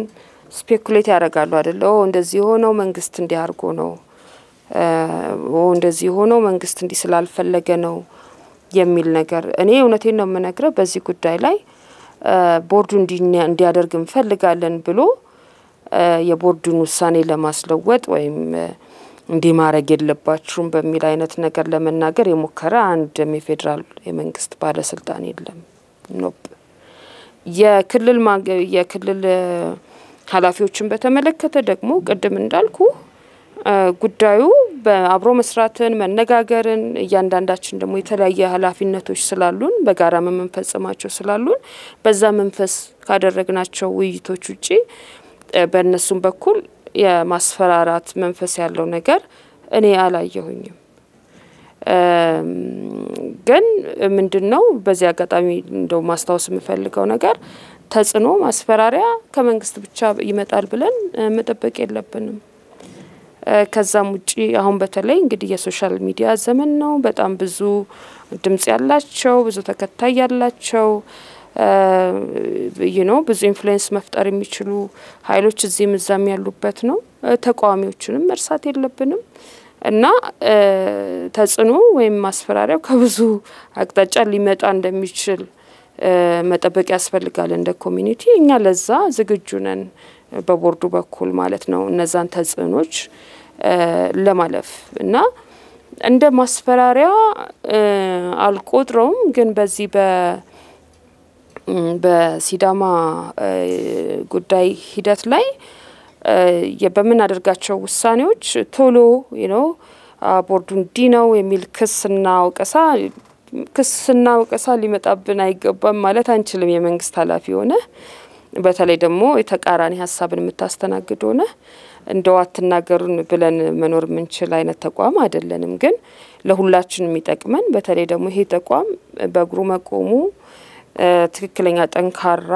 ስፔኩሌት ያደርጋሉ አይደል እንደዚህ ሆነው መንግስት እንዲያርጎ ነው እንደዚህ ሆነው መንግስት እንዲ ስላልፈለገ ነው የሚል ነገር እኔ እውነቴን ነው የምነግረው በዚህ ጉዳይ ላይ ቦርዱ እንዲያደርግ እንፈልጋለን ብሎ የቦርዱን ውሳኔ ለማስለወጥ ወይም እንዲ ማረግ የለባችሁም በሚል አይነት ነገር ለመናገር የሞከረ አንድ የፌደራል የመንግስት ባለስልጣን የለም ኖፕ የክልል ኃላፊዎችን በተመለከተ ደግሞ ቀደም እንዳልኩ ጉዳዩ በአብሮ መስራትን መነጋገርን ያንዳንዳችን ደግሞ የተለያየ ኃላፊነቶች ስላሉን በጋራ መንፈጽማቸው ስላሉን በዛ መንፈስ ካደረግናቸው ውይይቶች ውጪ በእነሱም በኩል የማስፈራራት መንፈስ ያለው ነገር እኔ አላየሁኝም ግን ምንድነው በዚህ አጋጣሚ እንደው ማስተዋወስ የምፈልገው ነገር ተጽኖ ማስፈራሪያ ከመንግስት ብቻ ይመጣል ብለን መጠበቅ የለብንም ከዛም ውጪ አሁን በተለይ እንግዲህ የሶሻል ሚዲያ ዘመን ነው በጣም ብዙ ድምጽ ያላቸው ብዙ ተከታይ ያላቸው ብዙ ኢንፍሉዌንስ መፍጠር የሚችሉ ኃይሎች እዚህም እዛም ያሉበት ነው ተቋሚዎችንም መርሳት የለብንም እና ተጽኖ ወይም ማስፈራሪያው ከብዙ አቅጣጫ ሊመጣ እንደሚችል መጠበቅ ያስፈልጋል እንደ ኮሚኒቲ እኛ ለዛ ዝግጁ ነን በቦርዱ በኩል ማለት ነው እነዛን ተጽኖች ለማለፍ እና እንደ ማስፈራሪያ አልቆጥረውም ግን በዚህ በሲዳማ ጉዳይ ሂደት ላይ በምን አድርጋቸው ውሳኔዎች ቶሎ ቦርዱን ዲናው የሚል ክስና ወቀሳ ሊመጣብን አይገባም ማለት አንችልም የመንግስት ኃላፊ ሆነ በተለይ ደግሞ የተቃራኒ ሐሳብን የምታስተናግድ ሆነ እንደው አትናገሩን ብለን መኖር ምንችል አይነት ተቋም አይደለንም ግን ለሁላችን የሚጠቅመን በተለይ ደግሞ ይሄ ተቋም በእግሩ መቆሙ ትክክለኛ ጠንካራ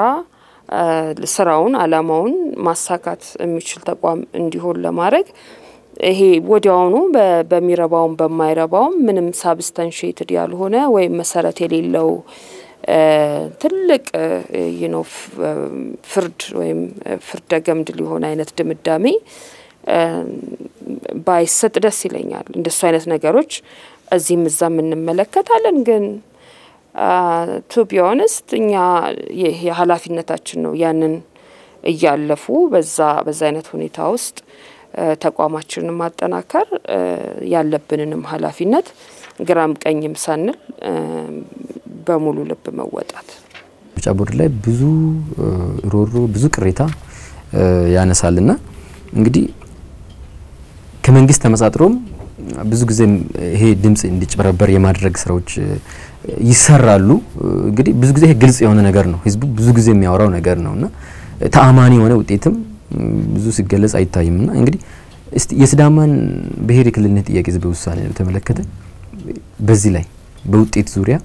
ስራውን አላማውን ማሳካት የሚችል ተቋም እንዲሆን ለማድረግ ይሄ ወዲያውኑ በሚረባውም በማይረባውም ምንም ሳብስታንሺየትድ ያልሆነ ወይ መሰረት የሌለው ትልቅ ፍርድ ወይም ፍርደ ገምድ ሊሆን አይነት ድምዳሜ ባይሰጥ ደስ ይለኛል እንደሱ አይነት ነገሮች እዚህም እዛም እንመለከታለን ግን to be honest እኛ የኃላፊነታችን ነው ያንን እያለፉ በዛ አይነት ሁኔታ ውስጥ ተቋማችንን ማጠናከር ያለብንንም ኃላፊነት ግራም ቀኝም ሳንል በሙሉ ልብ መወጣት ምርጫ ቦርድ ላይ ብዙ ሮሮ ብዙ ቅሬታ ያነሳልና እንግዲህ ከመንግስት ተመሳጥሮም ብዙ ጊዜ ይሄ ድምጽ እንዲጭበረበር የማድረግ ስራዎች ይሰራሉ እንግዲህ ብዙ ጊዜ ግልጽ የሆነ ነገር ነው ህዝቡ ብዙ ጊዜ የሚያወራው ነገር ነውና ተአማኒ የሆነ ውጤትም ብዙ ሲገለጽ አይታይምና እንግዲህ እስቲ የሲዳማን ብሄር ክልልነት ጥያቄ ዝብ ውሳኔ ተመለከተ በዚህ ላይ በውጤት ዙሪያ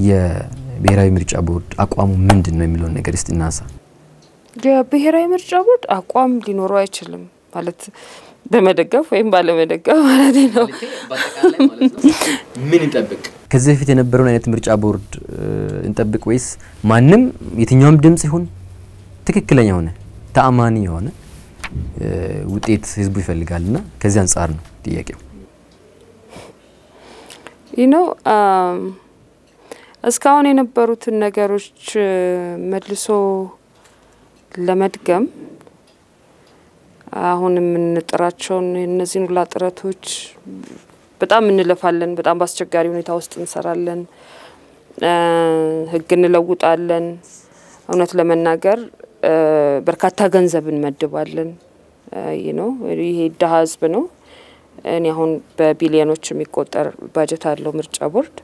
የብሔራዊ ምርጫ ቦርድ አቋሙ ምንድነው የሚለው ነገር እስቲ እናሳ የብሔራዊ ምርጫ ቦርድ አቋም ሊኖረው አይችልም ማለት በመደገፍ ወይም ባለመደገፍ ማለት ነው በአጠቃላይ ማለት ነው ምን እንጠብቅ ከዚህ በፊት የነበረው አይነት ምርጫ ቦርድ እንጠብቅ ወይስ ማንንም የትኛውም ድምጽ ይሁን ትክክለኛ ሆነ ተአማኒ የሆነ ውጤት ህዝቡ ይፈልጋልና ከዚህ አንፃር ነው ጥያቄው እስካሁን የነበሩት ነገሮች መልሶ ለመድገም አሁን ምን ጥራቸው እነዚህን ሁላ ጥረቶች በጣም እንለፋለን በጣም ባስቸጋሪ ሁኔታ ውስጥ እንሰራለን ህግ እንለውጣለን እውነት ለመናገር በርካታ ገንዘብ እንመድባለን ይሄ ደሃዝብ ነው እኔ አሁን በቢሊዮኖች የሚቆጠር ባጀት አለው ምርጫ ቦርድ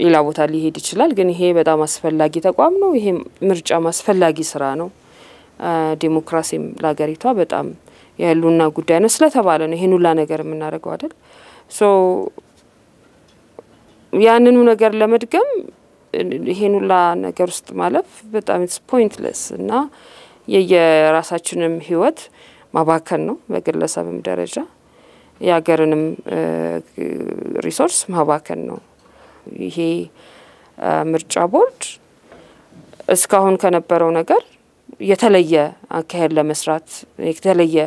ኢላ ቦታ ሊሄድ ይችላል ግን ይሄ በጣም አስፈላጊ ተቋም ነው ይሄ ምርጫ ማስፈላጊ ስራ ነው ዲሞክራሲም ለሀገሪቷ በጣም የህልውና ጉዳይ ነው ስለተባለ ነው ይሄን ሁላ ነገር የምናደርገው አይደል ሶ ያንኑ ነገር ለመድገም ይሄን ሁላ ነገር ውስጥ ማለፍ በጣም ኢትስ ፖይንትለስ እና የራሳችንም ህይወት ማባከን ነው በግለሰብም ደረጃ ያገርንም ሪሶርስ ማባከን ነው ይሄ ምርጫ ቦርድ እስካሁን ከነበረው ነገር የተለየ አካሄድ ለመስራት የተለየ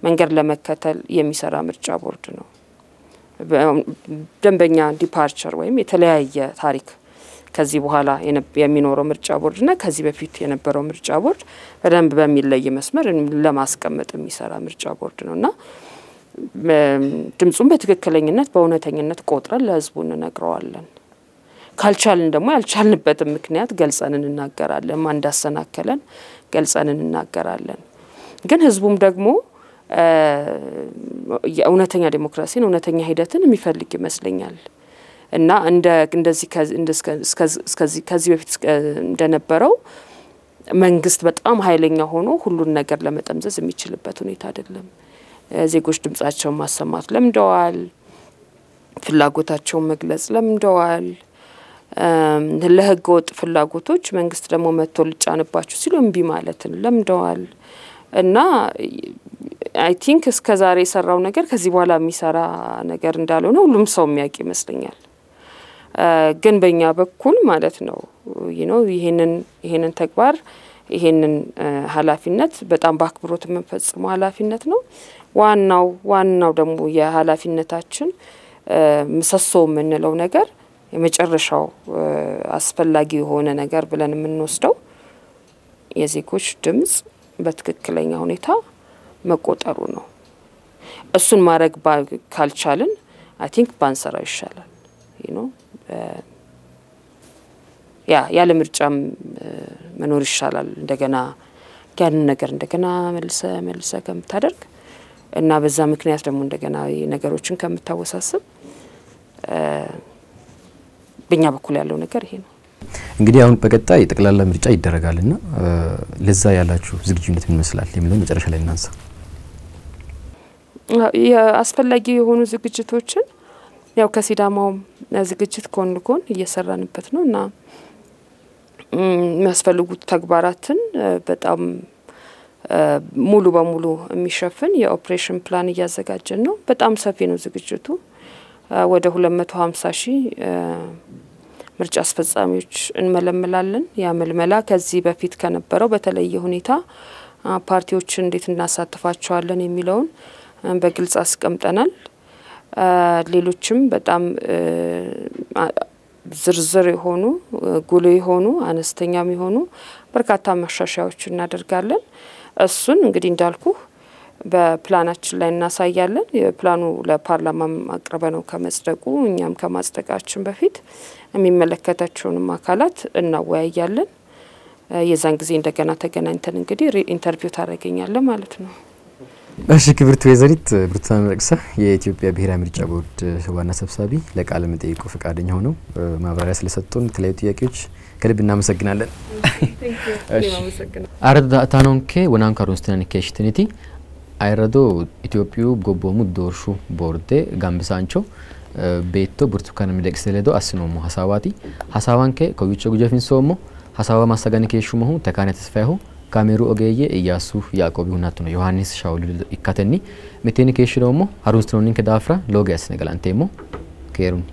መንገድ ለመከተል የሚሰራ ምርጫ ቦርድ ነው ደንበኛ ዲፓርቸር ወይም የተለያየ ታሪክ ከዚህ በኋላ የሚኖረው ምርጫ ቦርድና ከዚህ በፊት የነበረው ምርጫ ቦርድ በደንብ በሚለይ መስመር ለማስቀመጥ የሚሰራ ምርጫ ቦርድ ነውና ድምጹን በትክክለኝነት በእውነተኝነት ቆጥረን ለህዝቡ እንነግረዋለን ካልቻልን ደግሞ ያልቻልንበት ምክንያት ገልጸን እንናገራለን ማን እንዳሰናከለን ገልጸን እንናገራለን ግን ህዝቡም ደግሞ የእውነተኛ ዲሞክራሲን እውነተኛ ሂደትን የሚፈልግ ይመስለኛል እና እንደዚህ ከዚህ በፊት እንደነበረው መንግስት በጣም ኃይለኛ ሆኖ ሁሉን ነገር ለመጠምዘዝ የሚችልበት ሁኔታ አይደለም ዜጎች ድምጻቸውን ማሰማት ለምደዋል ፍላጎታቸውን መግለጽ ለምደዋል ለህገ ወጥ ፍላጎቶች መንግስት ደግሞ መጥቶ ልጫንባችሁ ሲሉ እምቢ ማለትን ለምደዋል እና አይ ቲንክ እስከዛሬ የሰራው ነገር ከዚህ በኋላ የሚሰራ ነገር እንዳልሆነ ሁሉም ሰው የሚያውቅ ይመስለኛል ግን በእኛ በኩል ማለት ነው ይሄንን ተግባር ይሄንን ኃላፊነት በጣም በአክብሮት የምንፈጽመው ኃላፊነት ነው ዋናው ደግሞ የኃላፊነታችን ምሰሶ የምንለው ነገር የመጨረሻው አስፈላጊ የሆነ ነገር ብለን የምንወስደው የዜጎች ድምጽ በትክክለኛ ሁኔታ መቆጠሩ ነው እሱን ማድረግ ካልቻልን አይ ቲንክ ባንሰራው ይሻላል ያለ ምርጫም መኖር ይሻላል እንደገና ያንን ነገር እንደገና መልሰ ከምታደርግ እና በዛ ምክንያት ደግሞ እንደገና ነገሮችን ከምታወሳስብ በእኛ በኩል ያለው ነገር ይሄ ነው እንግዲህ አሁን በቀጣይ ጠቅላላ ምርጫ ይደረጋልና ለዛ ያላችሁ ዝግጁነት ምን ይመስላል የሚለው መጨረሻ ላይ እናንሳ አስፈላጊ የሆኑ ዝግጅቶችን ያው ከሲዳማው ዝግጅት ኮን እየሰራንበት ነውና የሚያስፈልጉት ተግባራትን በጣም ሙሉ በሙሉ የሚሸፍን የኦፕሬሽን ፕላን እያዘጋጀን ነው በጣም ሰፊ ነው ዝግጅቱ ወደ 250,000 ምርጫ አስፈጻሚዎች እንመለምላለን ያመልመላ ከዚህ በፊት ከነበረው በተለየ ሁኔታ ፓርቲዎችን እንዴት እናሳትፋቸዋለን የሚለውን በግልጽ አስቀምጠናል ሌሎችም በጣም ዝርዝር የሆኑ ጉልህ የሆኑ አነስተኛም የሆኑ በርካታ ማሻሻያዎች እናደርጋለን እሱን እንግዲህ እንዳልኩ በፕላናችን ላይ እናሳያለን የፕላኑ ለፓርላማ አቅርበነው ከመጽደቁ እኛም ከማጽደቃችን በፊት የሚመለከታቸውንም አካላት እናወያያለን የዛን ጊዜ እንደገና ተገናኝተን እንግዲህ ኢንተርቪው ታደርገኛለህ ማለት ነው እሺ ክብርት ወይዘሪት ብርትኩዋን ሚድቅሳ የኢትዮጵያ ብሔራዊ ምርጫ ቦርድ ዋና ሰብሳቢ ለቃለ መጠይቁ ፈቃደኛ ሆነው ማብራሪያ ስለሰጡን የተለያዩ ጥያቄዎች ከልብ እናመሰግናለን አረዳ ታኖንኬ ወናን ካሮንስተን ኬሽትኒቲ አይረዶ ኢትዮጵያ ጎቦሙ ዶርሹ ቦርዴ ጋምብሳንቾ ቤቶ ብርቱካን ሚድቅሳ ለዶ አስኖሙ ሐሳባንኬ ከውጭ ጉጀፊን ሶሞ ሐሳባ ማስተጋን ከሹ መሆ ተካነ ተስፋይሁ ካሜሩ ኦጌየ ኢያሱ ያዕቆብ ይሁናቱ ነው ዮሐንስ ሻውል ይካተኒ ሚቴኒ ከሽሮሞ አሩንስትሮኒን ከዳፍራ ሎጋስ ነገላንቴሞ ከሩን